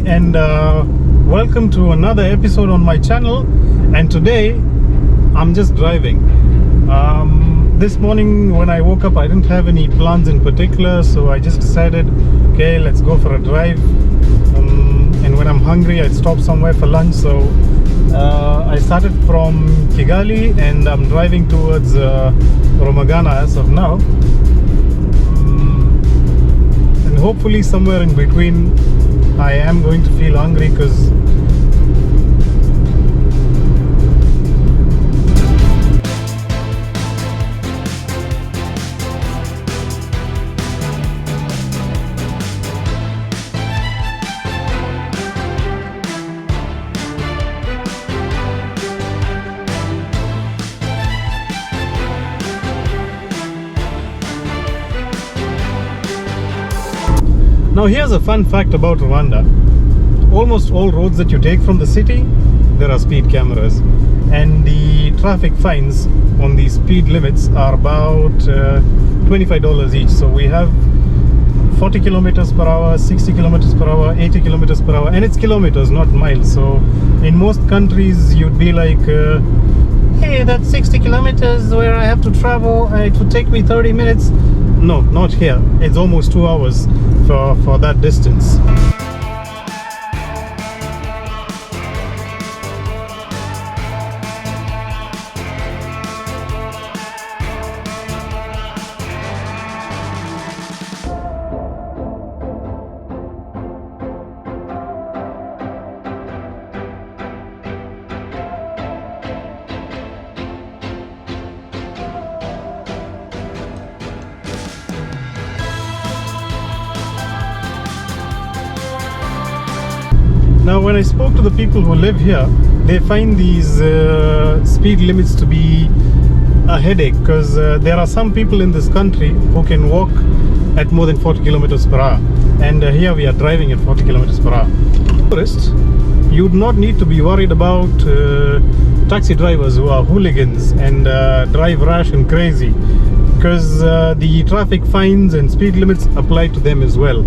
and welcome to another episode on my channel. And today I'm just driving. This morning when I woke up, I didn't have any plans in particular, so I just decided, okay, let's go for a drive. And when I'm hungry, I'd stop somewhere for lunch. So I started from Kigali and I'm driving towards Romagana as of now. And hopefully somewhere in between I am going to feel hungry, because now here's a fun fact about Rwanda. Almost all roads that you take from the city, there are speed cameras, and the traffic fines on the speed limits are about $25 each. So we have 40 kilometers per hour, 60 kilometers per hour, 80 kilometers per hour, and it's kilometers, not miles. So in most countries you'd be like, hey, that's 60 kilometers where I have to travel, it would take me 30 minutes. No, not here. It's almost 2 hours for that distance. Now, when I spoke to the people who live here, they find these speed limits to be a headache, because there are some people in this country who can walk at more than 40 kilometers per hour, and here we are driving at 40 kilometers per hour. Tourists, you'd not need to be worried about taxi drivers who are hooligans and drive rash and crazy, because the traffic fines and speed limits apply to them as well.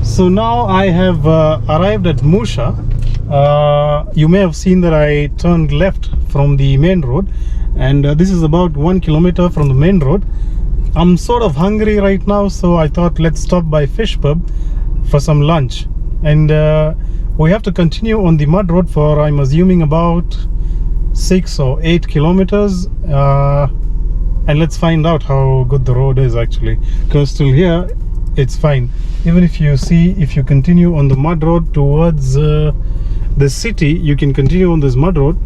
So now I have arrived at Musha. You may have seen that I turned left from the main road, and this is about 1 kilometer from the main road. I'm sort of hungry right now, so I thought let's stop by Fish Pub for some lunch. And we have to continue on the mud road for, I'm assuming, about 6 or 8 kilometers. And let's find out how good the road is actually, because till here it's fine. Even if you continue on the mud road towards the city, you can continue on this mud road,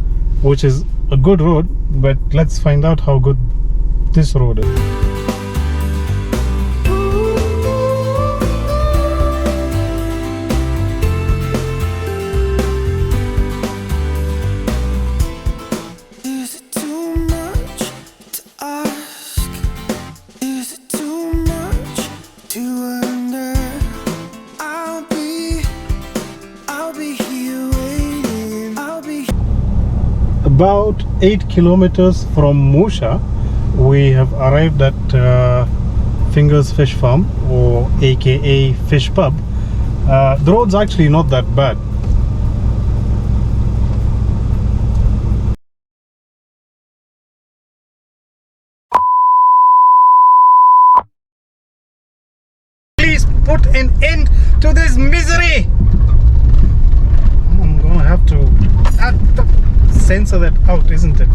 which is a good road. But let's find out how good this road is. About 8 kilometers from Musha, we have arrived at Fingers Fish Farm, or aka Fish Pub. The road's actually not that bad. Please put an end to this misery. I'm gonna have to censor that out, isn't it?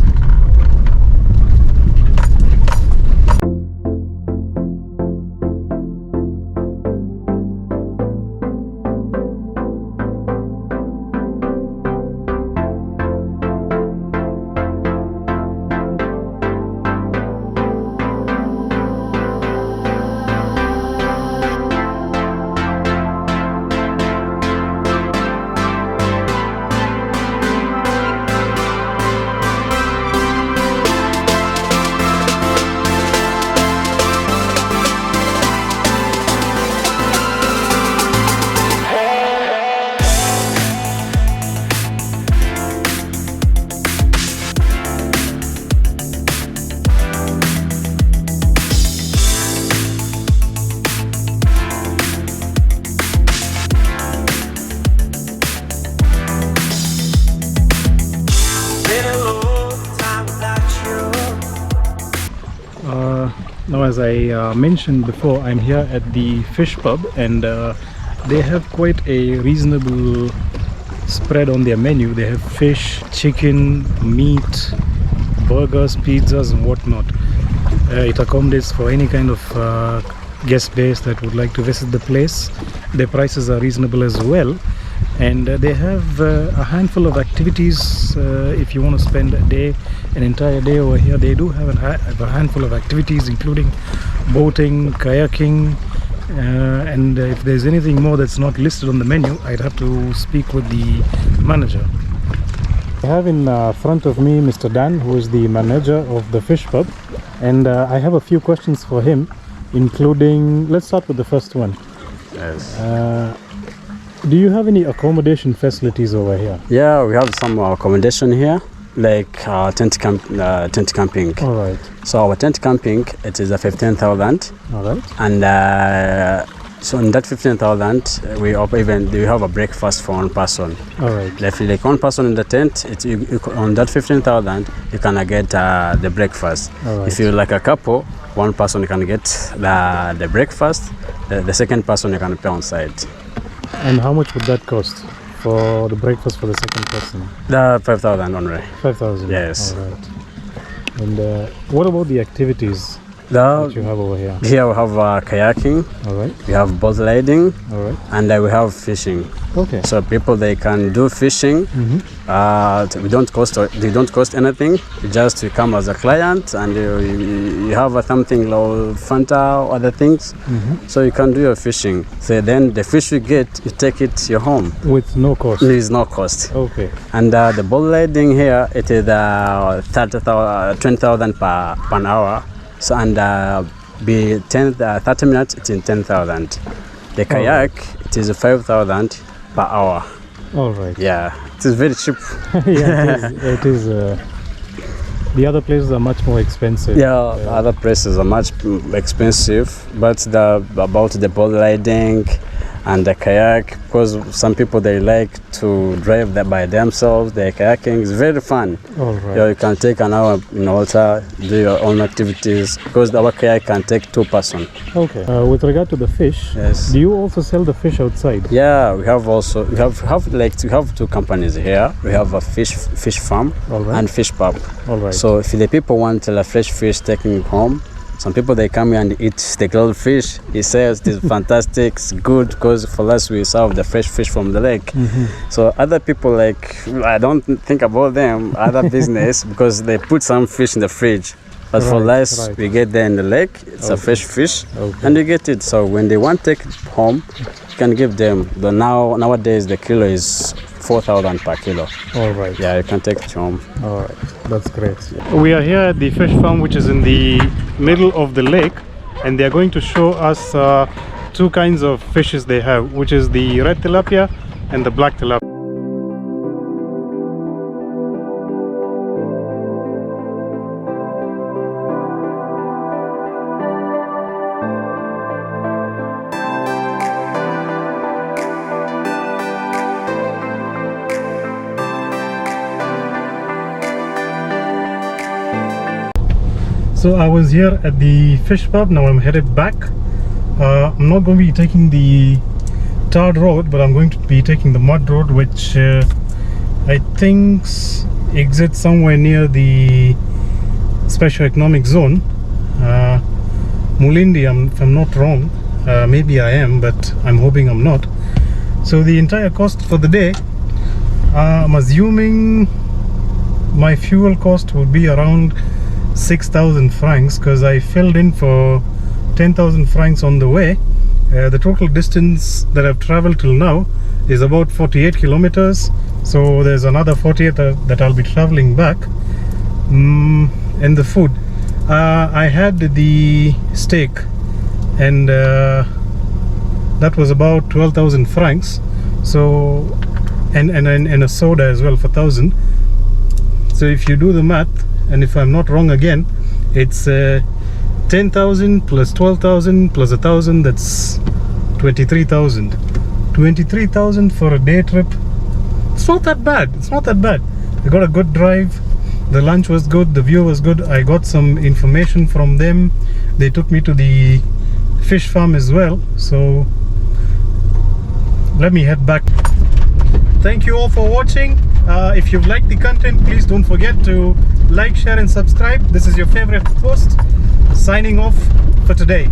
Now, as I mentioned before, I'm here at the fish pub, and they have quite a reasonable spread on their menu. They have fish, chicken, meat, burgers, pizzas and whatnot. It accommodates for any kind of guest base that would like to visit the place. Their prices are reasonable as well, and they have a handful of activities. If you want to spend an entire day over here, they do have a handful of activities, including boating, kayaking, and if there's anything more that's not listed on the menu, I'd have to speak with the manager. I have in front of me Mr. Dan, who is the manager of the fish pub, and I have a few questions for him, including, let's start with the first one. Yes. Do you have any accommodation facilities over here? Yeah, we have some accommodation here, like tent camping. All right. So our tent camping, it is a 15,000. All right. And so in that 15,000, we have a breakfast for one person. All right. Like one person in the tent, on that 15,000, you can get the breakfast. All right. If you're like a couple, one person can get the breakfast. The second person you can pay on site. And how much would that cost for the breakfast for the second person? The 5,000 only. 5,000. Yes. All right. And what about the activities that you have over here? Here we have kayaking. All right. We have boat riding. All right. And we have fishing. Okay. So people, they can do fishing. They don't cost anything. You come as a client, and you have something like Fanta or other things. So you can do your fishing. So then the fish you get, you take it to your home with no cost. There is no cost. Okay. And the boat riding here, it is 20,000 per hour. So and be 30 minutes, it's in 10,000. The kayak, it is 5,000 per hour. All right. Yeah, it is very cheap. Yeah, it is. The other places are much more expensive. Yeah, other places are much expensive, but about the boat riding and the kayak, because some people, they like to drive there by themselves. The kayaking is very fun. All right. You can take an hour in water, do your own activities, because our kayak can take 2 persons. Okay. With regard to the fish, yes. Do you also sell the fish outside? Yeah, we have 2 companies here. We have a fish farm. All right. And fish pub. All right. So if the people want a fresh fish taken home, some people, they come here and eat the grilled fish. He says it is fantastic, it's good, because for us we serve the fresh fish from the lake. So other people, like, I don't think about them, other business, because they put some fish in the fridge. But for us, we get there in the lake, it's a fresh fish, and you get it. So when they want to take it home, you can give them. But nowadays the kilo is 4,000 per kilo. All right. Yeah, you can take it home. All right, that's great. We are here at the fish farm, which is in the middle of the lake, and they are going to show us 2 kinds of fishes they have, which is the red tilapia and the black tilapia. So I was here at the fish pub. Now I'm headed back. I'm not going to be taking the tarred road, but I'm going to be taking the mud road, which I think exits somewhere near the special economic zone, Mulindi, if I'm not wrong. Maybe I am, but I'm hoping I'm not. So the entire cost for the day, I'm assuming my fuel cost would be around 6,000 francs, because I filled in for 10,000 francs on the way. The total distance that I've traveled till now is about 48 kilometers, so there's another 48 that I'll be traveling back. And the food, I had the steak, and that was about 12,000 francs. So and a soda as well for 1,000. So if you do the math, and if I'm not wrong again, it's 10,000 plus 12,000 plus 1,000, that's 23,000. 23,000 for a day trip. It's not that bad. It's not that bad. I got a good drive. The lunch was good, the view was good. I got some information from them. They took me to the fish farm as well. So let me head back. Thank you all for watching. If you've liked the content, please don't forget to like, share and subscribe. This is your favorite host signing off for today.